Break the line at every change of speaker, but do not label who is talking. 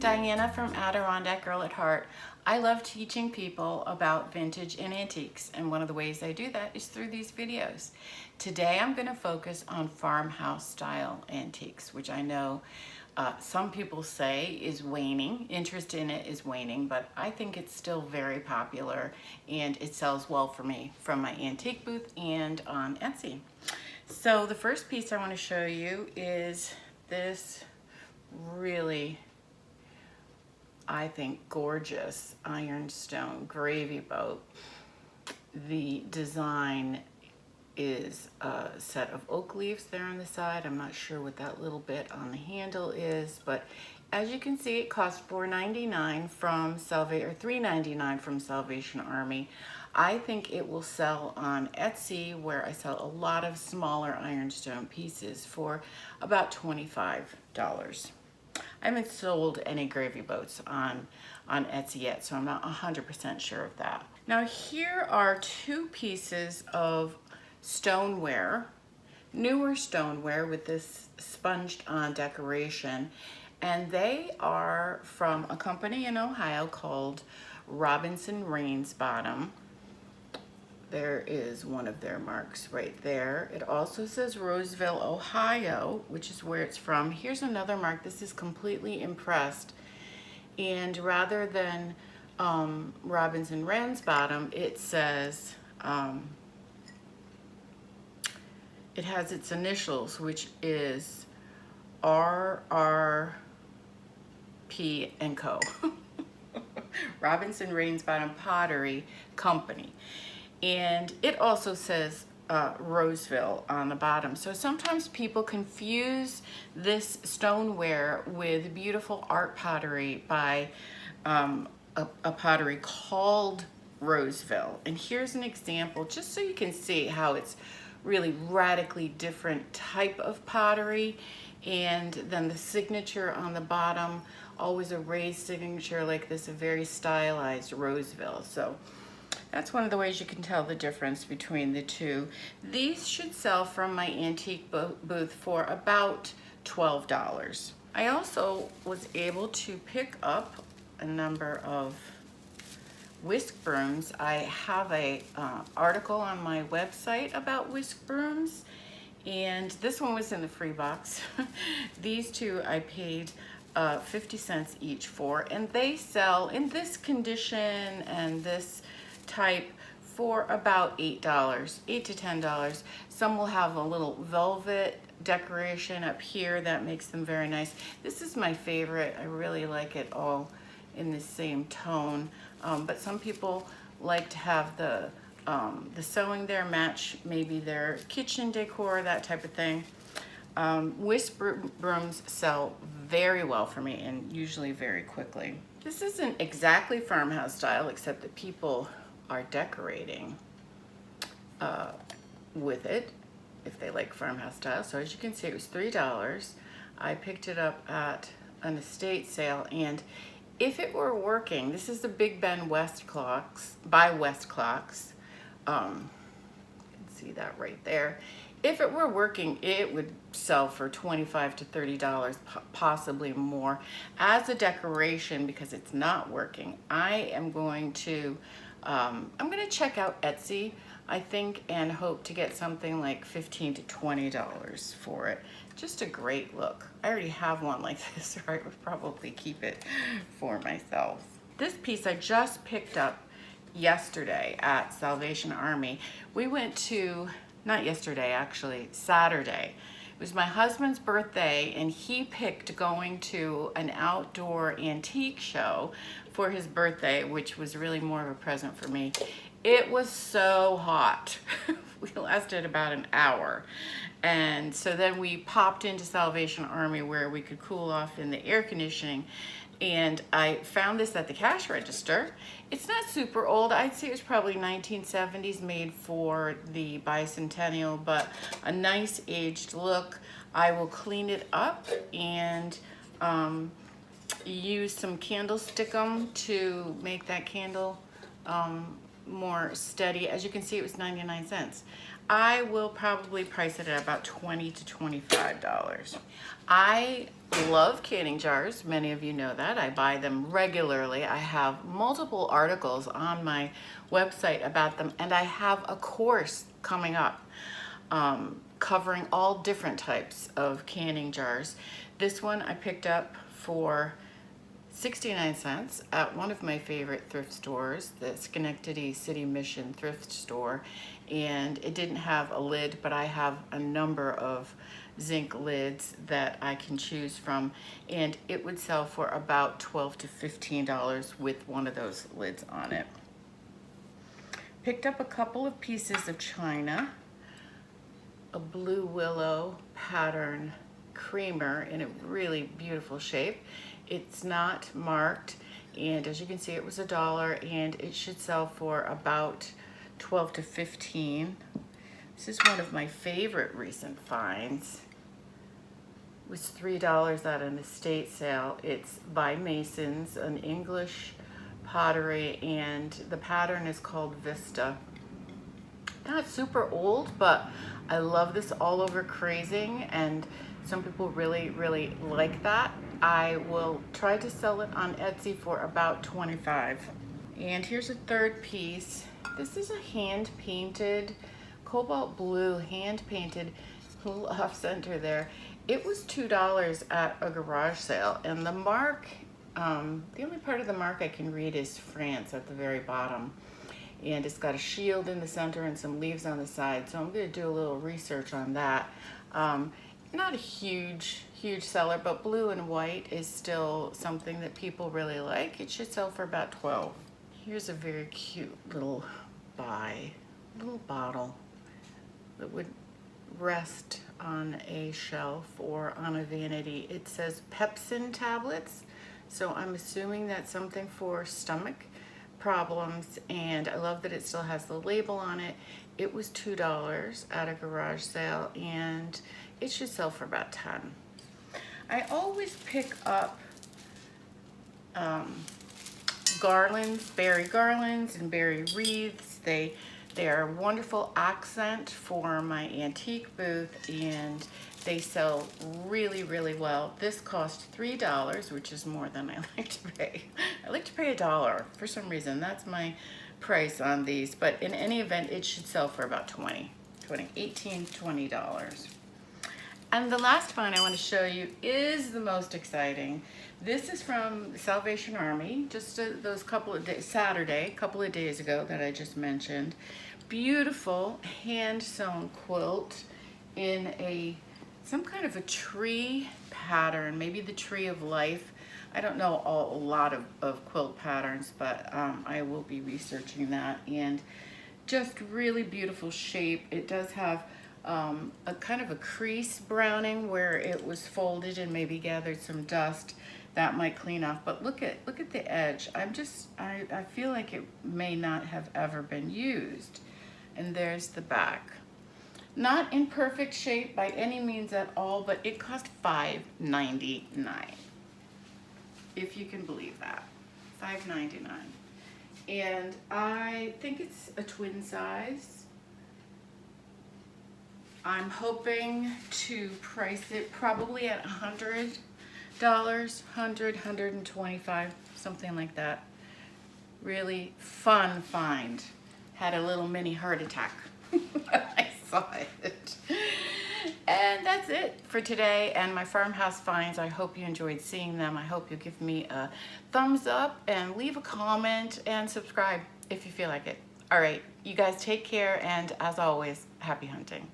Diana from Adirondack Girl at Heart. I love teaching people about vintage and antiques, and one of the ways I do that is through these videos. Today I'm going to focus on farmhouse style antiques, which I know some people say is waning. Interest in it is waning, but I think it's still very popular and it sells well for me from my antique booth and on Etsy. So the first piece I want to show you is this really, I think, gorgeous ironstone gravy boat. The design is a set of oak leaves there on the side. I'm not sure what that little bit on the handle is, but as you can see, it costs $4.99 from $3.99 from Salvation Army. I think it will sell on Etsy, where I sell a lot of smaller ironstone pieces, for about $25. I haven't sold any gravy boats on Etsy yet, so I'm not 100% sure of that. Now here are two pieces of stoneware, newer stoneware with this sponged on decoration, and they are from a company in Ohio called Robinson Rainsbottom. There is one of their marks right there. It also says Roseville, Ohio, which is where it's from. Here's another mark. This is completely impressed. And rather than Robinson Rainsbottom, it says, it has its initials, which is RRP & Co. Robinson Rainsbottom Pottery Company. And it also says Roseville on the bottom. So sometimes people confuse this stoneware with beautiful art pottery by a pottery called Roseville. And here's an example, just so you can see how it's really radically different type of pottery. And then the signature on the bottom, always a raised signature like this, a very stylized Roseville. So that's one of the ways you can tell the difference between the two. These should sell from my antique booth for about $12. I also was able to pick up a number of whisk brooms. I have a article on my website about whisk brooms, and this one was in the free box. These two I paid 50 cents each for, and they sell in this condition and this type for about $8, $8 to $10. Some will have a little velvet decoration up here that makes them very nice. This is my favorite. I really like it all in the same tone, but some people like to have the sewing there match maybe their kitchen decor, that type of thing. Whisk brooms sell very well for me and usually very quickly. This isn't exactly farmhouse style, except that people are decorating with it if they like farmhouse style. So as you can see, it was $3. I picked it up at an estate sale, and if it were working, this is the Big Ben West clocks by West Clocks. You can see that right there. If it were working, it would sell for $25 to $30, possibly more. As a decoration, because it's not working, I am going to check out Etsy, I think, and hope to get something like $15 to $20 for it. Just a great look. I already have one like this, or I would probably keep it for myself. This piece I just picked up yesterday at Salvation Army. We went to, not yesterday actually, Saturday. It was my husband's birthday, and he picked going to an outdoor antique show for his birthday, which was really more of a present for me. It was so hot. We lasted about an hour. And so then we popped into Salvation Army where we could cool off in the air conditioning. And I found this at the cash register. It's not super old. I'd say it was probably 1970s, made for the bicentennial, but a nice aged look. I will clean it up and use some candle stickum to make that candle more steady. As you can see, it was 99 cents. I will probably price it at about $20 to $25. I love canning jars. Many of you know that. I buy them regularly. I have multiple articles on my website about them, and I have a course coming up covering all different types of canning jars. This one I picked up for 69 cents at one of my favorite thrift stores, the Schenectady City Mission thrift store, and it didn't have a lid, but I have a number of zinc lids that I can choose from, and it would sell for about $12 to $15 with one of those lids on it. Picked up a couple of pieces of china, a blue willow pattern creamer in a really beautiful shape. It's not marked, and as you can see, it was $1, and it should sell for about 12 to 15. This is one of my favorite recent finds. It was $3 at an estate sale. It's by Masons, an English pottery, and the pattern is called Vista. Not super old, but I love this all over crazing, and some people really, really like that. I will try to sell it on Etsy for about $25. And here's a third piece. This is a hand-painted, cobalt blue, hand-painted little off-center there. It was $2 at a garage sale, and the mark, the only part of the mark I can read is France at the very bottom. And it's got a shield in the center and some leaves on the side, so I'm going to do a little research on that. Not a huge seller, but blue and white is still something that people really like. It should sell for about 12. Here's a very cute little bottle that would rest on a shelf or on a vanity. It says Pepsin tablets, so I'm assuming that's something for stomach problems, and I love that it still has the label on it. It was $2 at a garage sale, and it should sell for about 10. I always pick up garlands, berry garlands and berry wreaths. They are a wonderful accent for my antique booth, and they sell really, really well. This cost $3, which is more than I like to pay. I like to pay $1 for some reason. That's my price on these, but in any event, it should sell for about $18, $20. And the last find I want to show you is the most exciting. This is from the Salvation Army, just those couple of days, Saturday, a couple of days ago that I just mentioned. Beautiful hand-sewn quilt in some kind of a tree pattern, maybe the tree of life. I don't know a lot of quilt patterns, but I will be researching that. And just really beautiful shape. It does have a kind of a crease browning where it was folded and maybe gathered some dust. That might clean off, but look at the edge. I feel like it may not have ever been used. And there's the back. Not in perfect shape by any means at all, but it cost $5.99. If you can believe that, $5.99. And I think it's a twin size. I'm hoping to price it probably at $100, $125, something like that. Really fun find. Had a little mini heart attack when I saw it. And that's it for today and my farmhouse finds. I hope you enjoyed seeing them. I hope you give me a thumbs up and leave a comment and subscribe if you feel like it. All right, you guys take care, and as always, happy hunting.